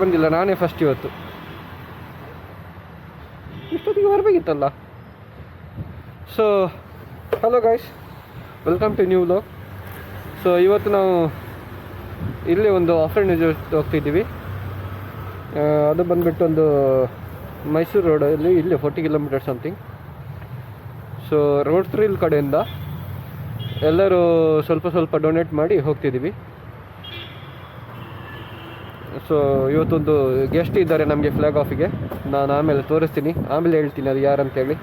ಬಂದಿಲ್ಲ, ನಾನೇ ಫಸ್ಟ್ ಇವತ್ತು. ಇಷ್ಟೊತ್ತಿಗೆ ಬರಬೇಕಿತ್ತಲ್ಲ. So hello guys, welcome to new vlog. So ಇವತ್ತು ನಾವು ಇಲ್ಲಿ ಒಂದು ಆಫ್ರೆಂಡ್ ಹೋಗ್ತಿದ್ದೀವಿ. ಅದು ಬಂದುಬಿಟ್ಟು ಒಂದು ಮೈಸೂರು ರೋಡಲ್ಲಿ, ಇಲ್ಲಿ 40 kilometre something. So road thrill ಕಡೆಯಿಂದ ಎಲ್ಲರೂ ಸ್ವಲ್ಪ ಡೊನೇಟ್ ಮಾಡಿ ಹೋಗ್ತಿದ್ದೀವಿ. ಸೊ ಇವತ್ತೊಂದು ಗೆಸ್ಟ್ ಇದ್ದಾರೆ ನಮಗೆ ಫ್ಲಾಗ್ ಆಫಿಗೆ. ನಾನು ಆಮೇಲೆ ತೋರಿಸ್ತೀನಿ, ಆಮೇಲೆ ಹೇಳ್ತೀನಿ ಅದು ಯಾರಂತೇಳಿ.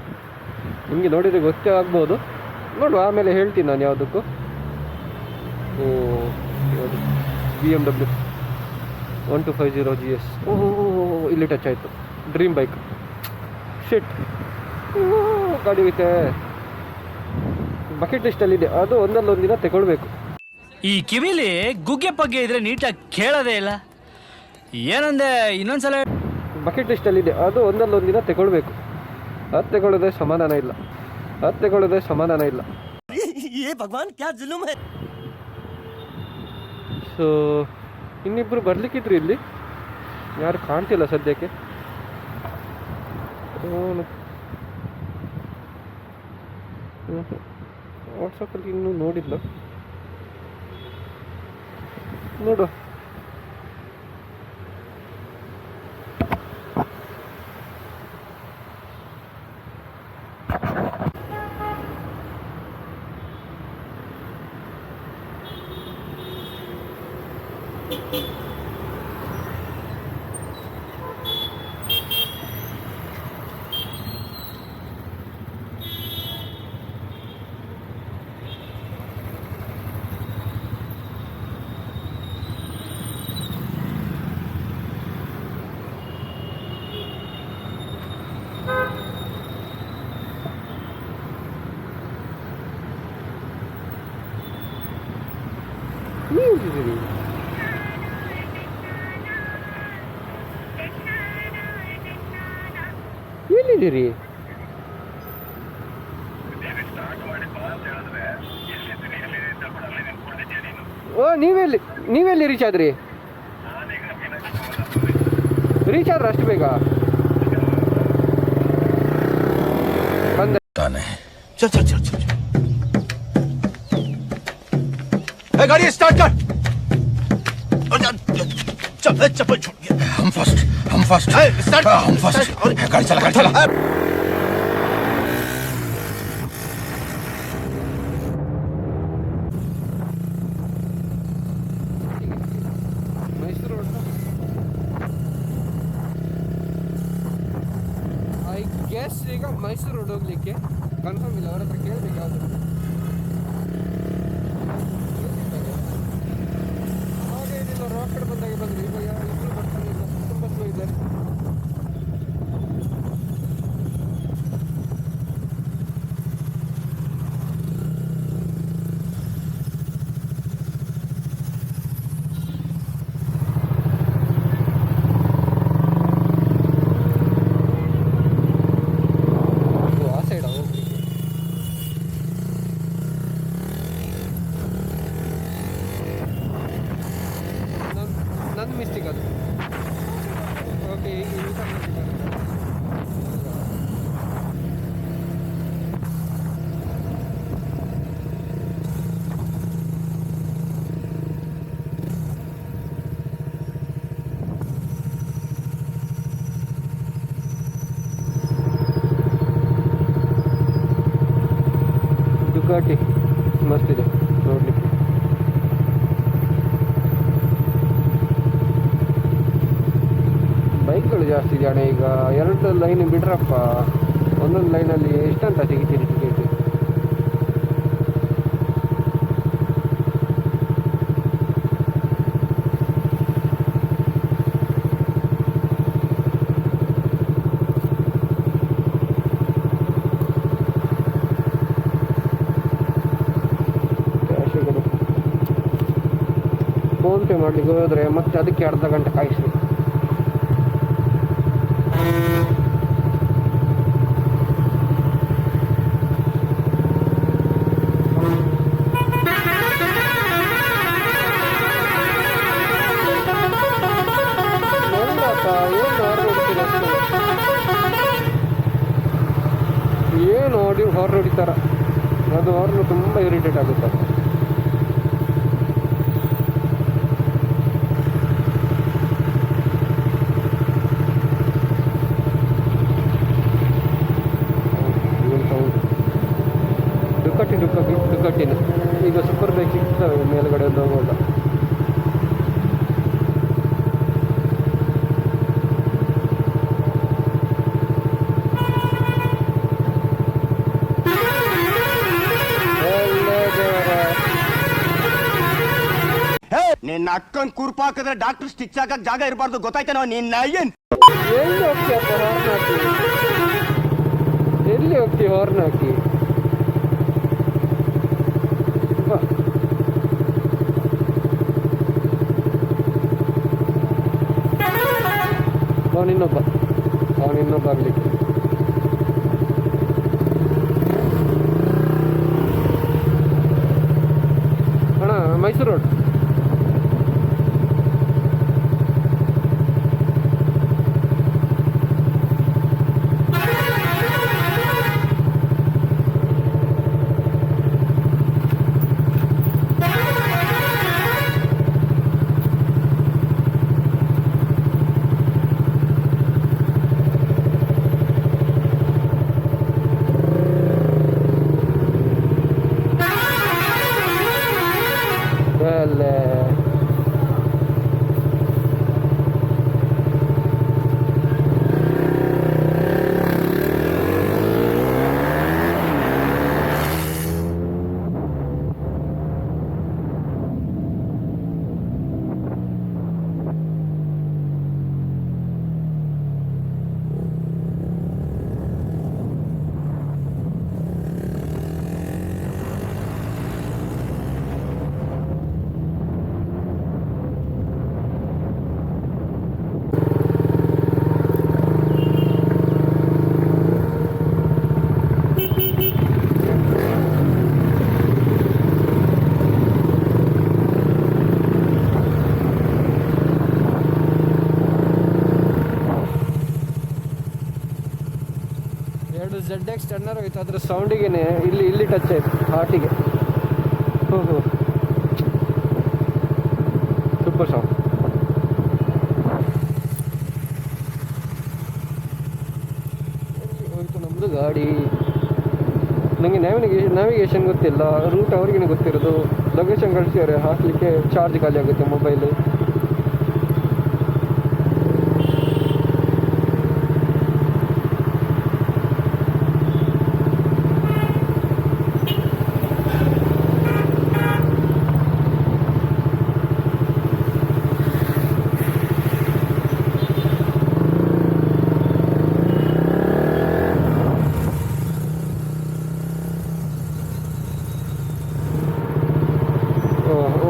ನಿಮಗೆ ನೋಡಿದರೆ ಗೊತ್ತೇ ಆಗ್ಬೋದು, ನೋಡುವ ಆಮೇಲೆ ಹೇಳ್ತೀನಿ ನಾನು ಯಾವುದಕ್ಕೂ. ಯಾವುದು BMW 1250 GS. ಇಲ್ಲಿ ಟಚ್ ಆಯಿತು. Dream bike. ಶಿಟ್, ಗಾಡಿ ಐತೆ. ಬಕೆಟ್ ಲಿಸ್ಟಲ್ಲಿದೆ, ಅದು ಒಂದಲ್ಲೊಂದು ದಿನ ತಗೊಳ್ಬೇಕು. ಈ ಕಿವಿಲಿ ಗುಗ್ಗೆ ಪಗ್ಗೆ ಇದ್ರೆ ನೀಟಾಗಿ ಕೇಳೋದೇ ಇಲ್ಲ. ಏನಂದೆ ಇನ್ನೊಂದ್ಸಲ. ಬಕೆಟ್ ಲಿಸ್ಟಲ್ಲಿದೆ, ಅದು ಒಂದಲ್ಲೊಂದು ದಿನ ತಗೊಳ್ಬೇಕು. ಅದು ತಗೊಳ್ಳೋದೇ ಸಮಾಧಾನ ಇಲ್ಲ, ಅದು ತಗೊಳ್ಳೋದೇ ಸಮಾಧಾನ ಇಲ್ಲ. ಭಗವಾನ್ ಕ್ಯಾ ಜುಲುಮ್ ಹೈ. ಸೊ ಇನ್ನಿಬ್ಬರು ಬರ್ಲಿಕ್ಕಿದ್ರು, ಇಲ್ಲಿ ಯಾರು ಕಾಣ್ತಿಲ್ಲ ಸದ್ಯಕ್ಕೆ. ವಾಟ್ಸಪ್ಪಲ್ಲಿ ಇನ್ನೂ ನೋಡಿಲ್ಲ, ನೋಡು. ಎಲ್ಲಿದ್ದೀರಿ? ಓ, ನೀವೆಲ್ಲಿ ರೀಚ್ ಆದ್ರಿ? ರೀಚ್ ಆದ್ರೆ ಅಷ್ಟು ಬೇಗ ಬಂದೆ. चल चल चल चल गाड़ी स्टार्ट कर। चल चप्पल छोड़ गया। हम फर्स्ट स्टार्ट। हम फर्स्ट। गाड़ी चला गाड़ी चला। Mysuru road I guess. ಈಗ ಮೈಸೂರು ರೋಡ್ ಹೋಗ್ಲಿಕ್ಕೆ ಕನ್ಫರ್ಮ್ ಇಲ್ಲ, ಅವ್ರ ಹತ್ರ ಕೇಳಬೇಕು ಯಾವುದು. ಹಾಗೆ ಏನಿಲ್ಲ, ರೋಡ್ ಕಡೆ ಬಂದಾಗೆ ಬಂದ್ರಿ. ಈಗ ಇಬ್ಬರು ಬರ್ತಾನೆ ಇಲ್ಲ, ತುಂಬ ಸ್ಲೋ ಇದೆ. ನನ್ನ ಮಿಸ್ಟೇಕ್ ಅದು. ಓಕೆ, ಈಗ ದುಕಾಟಿ ಮಸ್ತಿದೆ ನೋಡ್ಲಿಕ್ಕೆ. ಬೈಕ್ಗಳು ಜಾಸ್ತಿ ಇದೆ ಅಣ್ಣ ಈಗ. 2 ಲೈನ್ ಬಿಡ್ರಪ್ಪ, ಒಂದೊಂದು ಲೈನಲ್ಲಿ ಎಷ್ಟಂತ ತೆಗಿತೀರಿ ಟಿಕೆಟ್? ಫೋನ್ ಪೇ ಮಾಡ್ಲಿಕ್ಕೆ ಹೋದರೆ ಮತ್ತೆ ಅದಕ್ಕೆ ಅರ್ಧ ಗಂಟೆ ಕಾಯಿಸ್ಬೇಕು. ನೋಡಿ ಹಾರ್ನ್ ಹೊಡಿತಾರ, ಅದು ಹಾರ್ನ್ ತುಂಬ ಇರಿಟೇಟ್ ಆಗುತ್ತೆ. ಡುಕಟ್ಟಿನ ಈಗ ಸೂಪರ್ ಬೈಕ್ ಸಿಗ್ತವೆ ಮೇಲ್ಗಡೆ ಒಂದು ಹೋಗೋಲ್ಲ. ನಿನ್ನ ಅಕ್ಕನ್ ಕುರ್ಪ ಹಾಕಿದ್ರೆ ಡಾಕ್ಟರ್ ಸ್ಟಿಚ್ ಹಾಕಕ್ ಜಾಗ ಇರಬಾರ್ದು, ಗೊತ್ತಾಯ್ತೇನೋ ನಿನ್ನ ಏನ್? ಎಲ್ಲಿ ಹೋಗ್ತೀಯಪ್ಪ ಹಾರ್ನ್ ಹಾಕಿ? ಎಲ್ಲಿ ಹೋಗ್ತೀವಿ ಹಾರ್ನ್ ಹಾಕಿ? ಬಾ. ಅವನಿನ್ನೊಬ್ಬ ಆಗ್ಲಿಕ್ಕೆ ಅಣ್ಣ ಮೈಸೂರು ರೋಡ್. ZX ಟರ್ನರ್ ಹೋಯ್ತು, ಅದ್ರ ಸೌಂಡಿಗೆ ಇಲ್ಲಿ ಟಚ್ ಆಯ್ತು ಹಾರ್ಟಿಗೆ. Super sound. ಹೋಯ್ತು ನಮ್ಮದು ಗಾಡಿ. ನನಗೆ ನ್ಯಾವಿಗೇಷನ್ ಗೊತ್ತಿಲ್ಲ, ರೂಟ್ ಅವ್ರಿಗೇನೆ ಗೊತ್ತಿರೋದು. ಲೊಕೇಶನ್ ಕಳಿಸಿದ್ದಾರೆ, ಹಾಕಲಿಕ್ಕೆ ಚಾರ್ಜ್ ಖಾಲಿ ಆಗುತ್ತೆ ಮೊಬೈಲು.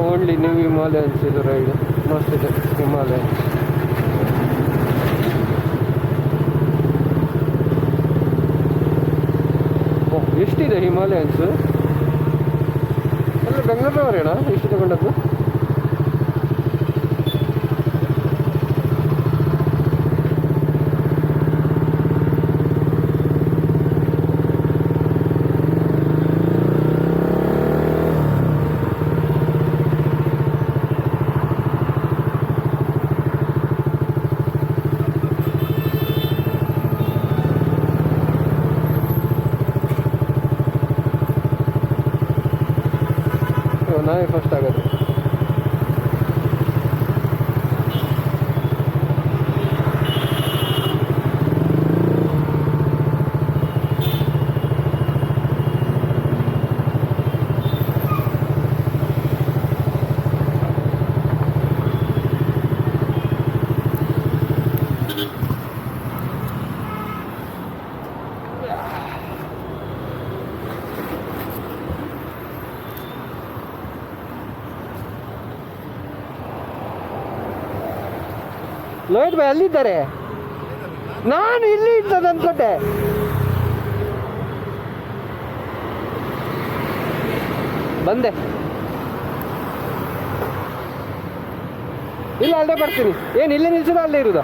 ಓನ್ಲಿ ನೀವು ಹಿಮಾಲಯನ್ಸ್ ಇದು ರೈಡ್ ಮಸ್ತ್ ಇದೆ. ಹಿಮಾಲಯನ್ ಎಷ್ಟಿದೆ ಹಿಮಾಲಯನ್ಸ್? ಅಂದರೆ ಬೆಂಗಳೂರವರೇನಾ ಎಷ್ಟು ತಗೊಂಡದ್ದು? ನಾವೇ ಫಸ್ಟ್ ಆಗೋದು. ಲೋಹಿತ್ ಭಾಯ್ ಅಲ್ಲಿದ್ದಾರೆ, ನಾನು ಇಲ್ಲಿ ಇರ್ತದೆ ಅನ್ಕೊಂಡೆ. ಬಂದೆ, ಇಲ್ಲ ಅಲ್ಲೇ ಬರ್ತೀನಿ. ಏನು ಇಲ್ಲೇ ನಿಲ್ಸೋದು ಅಲ್ಲೇ ಇರುದ?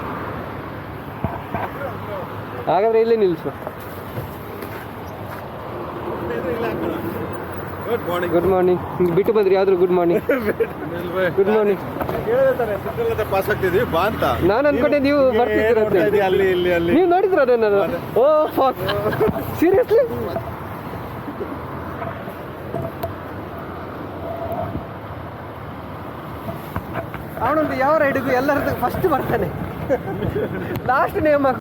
ಹಾಗಾದ್ರೆ ಇಲ್ಲೇ ನಿಲ್ಸು. ಗುಡ್ ಮಾರ್ನಿಂಗ್ ಬಿಟ್ಟು ಬಂದ್ರಿ ಯಾವ್ದು good morning good morning pass ಆಗ್ತಿದ್ವಿ ಬಾ ಅಂತ ನಾನು ಅನ್ಕೊಂಡೆ ನೀವು ಬರ್ತಿದ್ದೀರ ಅಲ್ಲಿ ಇಲ್ಲಿ ಅಲ್ಲಿ ನೀವು ನೋಡಿದ್ರ ನಾನು ಓ ಫಾಕ್ ಸೀರಿಯಸ್ಲಿ ಅವನೊಂದು ಯಾವ ರೈಡಿಗೂ ಎಲ್ಲರದ್ದು ಫಸ್ಟ್ ಬರ್ತಾನೆ ಲಾಸ್ಟ್ ನೇಮ್